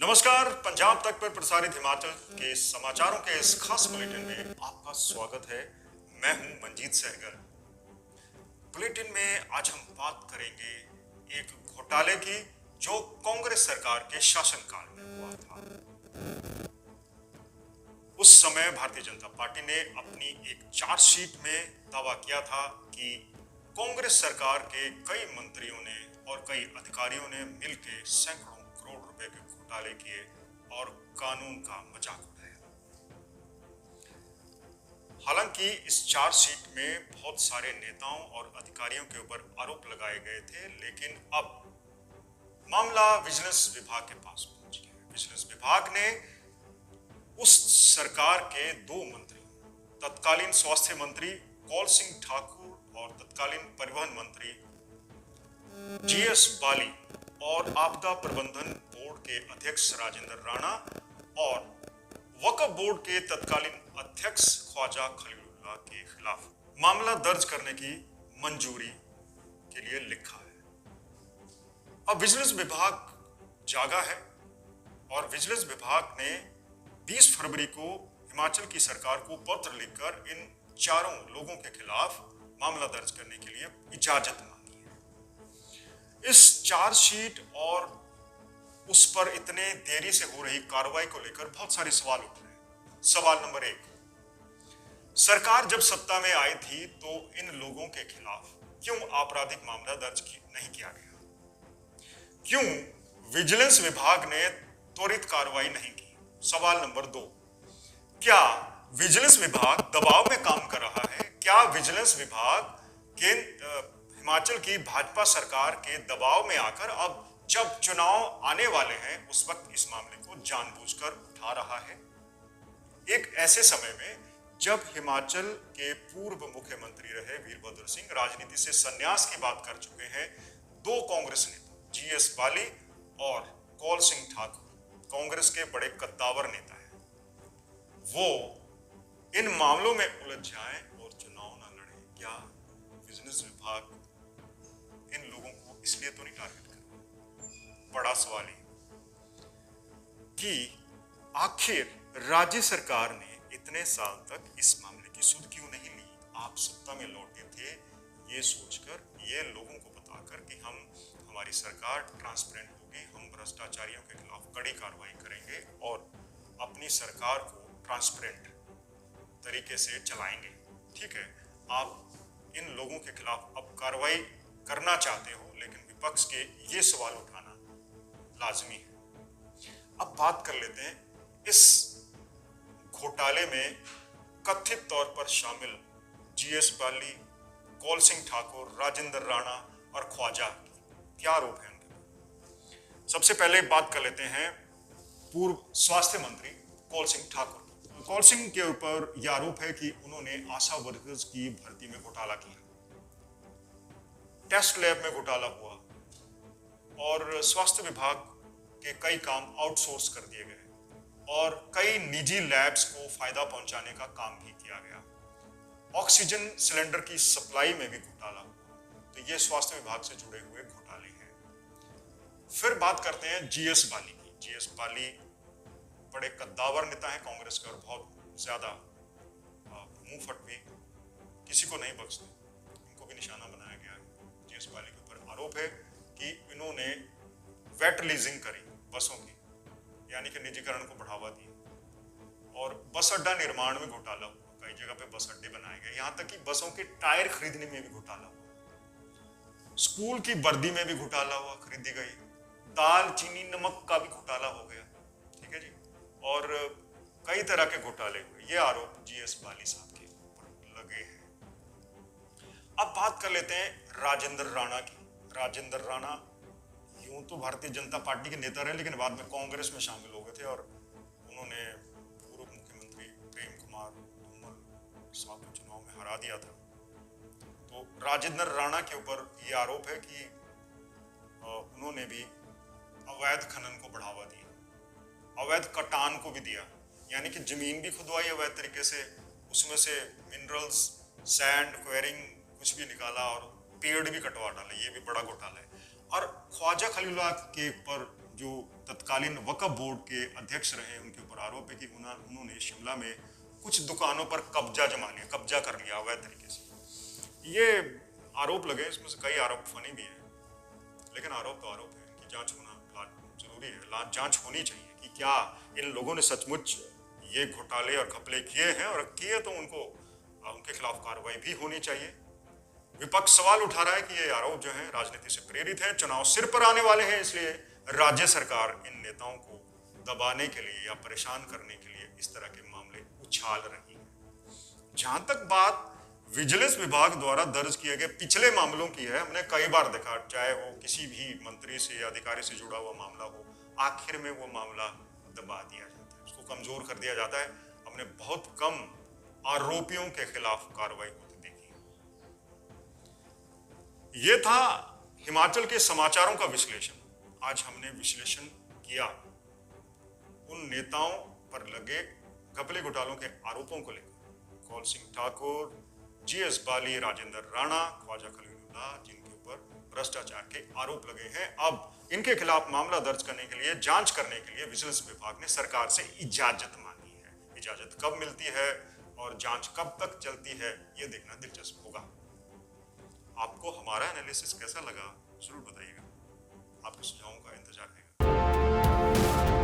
नमस्कार। पंजाब तक पर प्रसारित हिमाचल के समाचारों के इस खास बुलेटिन में आपका स्वागत है। मैं हूं मंजीत सहगल। बुलेटिन में आज हम बात करेंगे एक घोटाले की जो कांग्रेस सरकार के शासनकाल में हुआ था। उस समय भारतीय जनता पार्टी ने अपनी एक चार्जशीट में दावा किया था कि कांग्रेस सरकार के कई मंत्रियों ने और कई अधिकारियों ने मिलकर सैकड़ों करोड़ रुपए के घोटाले किए और कानून का मजाक उड़ाया। हालांकि इस चार्जशीट में बहुत सारे नेताओं और अधिकारियों के ऊपर आरोप लगाए गए थे, लेकिन अब मामला विजिलेंस विभाग के पास पहुंच गया। विजिलेंस विभाग ने उस सरकार के दो मंत्री, तत्कालीन स्वास्थ्य मंत्री कौल सिंह ठाकुर और तत्कालीन परिवहन मंत्री जीएस बाली और आपदा प्रबंधन बोर्ड के अध्यक्ष राजेंद्र राणा और वक्फ बोर्ड के तत्कालीन अध्यक्ष ख्वाजा खलीलुल्लाह के खिलाफ मामला दर्ज करने की मंजूरी के लिए लिखा है। अब विजिलेंस विभाग जागा है और विजिलेंस विभाग ने 20 फरवरी को हिमाचल की सरकार को पत्र लिखकर इन चारों लोगों के खिलाफ मामला दर्ज करने के लिए इजाजत मांगी है। इस चार्जशीट और उस पर इतने देरी से हो रही कार्रवाई को लेकर बहुत सारे सवाल उठ रहे हैं। सवाल नंबर 1, सरकार जब सत्ता में आई थी तो इन लोगों के खिलाफ क्यों आपराधिक मामला दर्ज नहीं किया गया? क्यों विजिलेंस विभाग ने त्वरित कार्रवाई नहीं की? सवाल नंबर 2, क्या विजिलेंस विभाग दबाव में काम कर रहा है? क्या विजिलेंस विभाग के हिमाचल की भाजपा सरकार के दबाव में आकर अब जब चुनाव आने वाले हैं उस वक्त इस मामले को जानबूझकर उठा रहा है? एक ऐसे समय में जब हिमाचल के पूर्व मुख्यमंत्री रहे वीरभद्र सिंह राजनीति से संन्यास की बात कर चुके हैं, दो कांग्रेस नेता जीएस बाली और कौल सिंह ठाकुर कांग्रेस के बड़े कद्दावर नेता हैं, वो इन मामलों में उलझ जाएं और चुनाव ना लड़े। क्या विजिलेंस विभाग इन लोगों को इसलिए तो नहीं टारगेट कर? बड़ा सवाल है कि आखिर राज्य सरकार ने इतने साल तक इस मामले की सुध क्यों नहीं ली? आप सत्ता में लौटे थे ये सोचकर, ये लोगों को बताकर कि हमारी सरकार ट्रांसपेरेंट होगी, हम भ्रष्टाचारियों के खिलाफ कड़ी कार्रवाई करेंगे और अपनी सरकार को ट्रांसपेरेंट तरीके से चलाएंगे। ठीक है, आप इन लोगों के खिलाफ अब कार्रवाई करना चाहते हो, लेकिन विपक्ष के ये सवाल उठाना लाजमी है। अब बात कर लेते हैं इस घोटाले में कथित तौर पर शामिल जीएस बाली, कौल सिंह ठाकुर, राजेंद्र राणा और ख्वाजा क्या आरोप है उनके? सबसे पहले बात कर लेते हैं पूर्व स्वास्थ्य मंत्री कौल सिंह ठाकुर। कौल सिंह के ऊपर यह आरोप है कि उन्होंने आशा वर्कर्स की भर्ती में घोटाला किया, टेस्ट लैब में घोटाला हुआ और स्वास्थ्य विभाग के कई काम आउटसोर्स कर दिए गए और कई निजी लैब्स को फायदा पहुंचाने का काम भी किया गया। ऑक्सीजन सिलेंडर की सप्लाई में भी घोटाला हुआ। तो ये स्वास्थ्य विभाग से जुड़े हुए घोटाले हैं। फिर बात करते हैं जीएस बाली की। जीएस बाली बड़े कद्दावर नेता हैं कांग्रेस के और बहुत ज्यादा मुंहफट भी, किसी को नहीं बख्शते, इनको भी निशाना बनाया गया है। जीएस बाली के ऊपर आरोप है कि इन्होंने वेट लीजिंग करी बसों की, यानी कि निजीकरण को बढ़ावा दिया और बस अड्डा निर्माण में घोटाला हुआ। कई जगह पे बस अड्डे बनाए गए, यहां तक कि बसों के टायर खरीदने में भी घोटाला हुआ। स्कूल की वर्दी में भी घोटाला हुआ, खरीदी गई। दाल, चीनी, नमक का भी घोटाला हो गया। ठीक है जी, और कई तरह के घोटाले हुए। ये आरोप जीएस बाली साहब के ऊपर लगे हैं। अब बात कर लेते हैं राजेंद्र राणा की। राजेंद्र राणा यूं तो भारतीय जनता पार्टी के नेता रहे, लेकिन बाद में कांग्रेस में शामिल हो गए थे और उन्होंने पूर्व मुख्यमंत्री प्रेम कुमार धूमल साहब को चुनाव में हरा दिया था। तो राजेंद्र राणा के ऊपर यह आरोप है कि उन्होंने भी अवैध खनन को बढ़ावा दिया, अवैध कटान को भी दिया, यानी कि जमीन भी खुदवाई अवैध तरीके से, उसमें से मिनरल्स, सैंड, क्वेरिंग कुछ भी निकाला और पेड़ भी कटवा डाले। ये भी बड़ा घोटाला है। और ख्वाजा खलीलुल्लाह के ऊपर जो तत्कालीन वक्फ बोर्ड के अध्यक्ष रहे, उनके ऊपर आरोप है कि उन्होंने शिमला में कुछ दुकानों पर कब्जा कर लिया अवैध तरीके से। ये आरोप लगे, इसमें से कई आरोप फनी भी है, लेकिन आरोप तो आरोप है, इनकी जांच होना जरूरी है। जांच होनी चाहिए कि क्या इन लोगों ने सचमुच ये घोटाले और घपले किए हैं, और किए तो उनके खिलाफ कार्रवाई भी होनी चाहिए। विपक्ष सवाल उठा रहा है कि ये आरोप जो है राजनीति से प्रेरित है, चुनाव सिर पर आने वाले हैं, इसलिए राज्य सरकार इन नेताओं को दबाने के लिए या परेशान करने के लिए इस तरह के मामले उछाल रही है। जहां तक बात विजिलेंस विभाग द्वारा दर्ज किए गए पिछले मामलों की है, हमने कई बार देखा, चाहे वो किसी भी मंत्री से या अधिकारी से जुड़ा हुआ मामला हो, आखिर में वो मामला दबा दिया जाता है, उसको कमजोर कर दिया जाता है। हमने बहुत कम आरोपियों के खिलाफ कार्रवाई होती देखी। ये था हिमाचल के समाचारों का विश्लेषण। आज हमने विश्लेषण किया उन नेताओं पर लगे घपले घोटालों के आरोपों को लेकर, कौल सिंह ठाकुर, जीएस बाली, राजेंद्र राणा, ख्वाजा खलीलुल्लाह, जिनके ऊपर भ्रष्टाचार के आरोप लगे हैं। अब इनके खिलाफ मामला दर्ज करने के लिए, जांच करने के लिए विजिलेंस विभाग ने सरकार से इजाजत मांगी है। इजाजत कब मिलती है और जांच कब तक चलती है, ये देखना दिलचस्प होगा। आपको हमारा एनालिसिस कैसा लगा जरूर बताइएगा, आपके सुझावों का इंतजार रहेगा।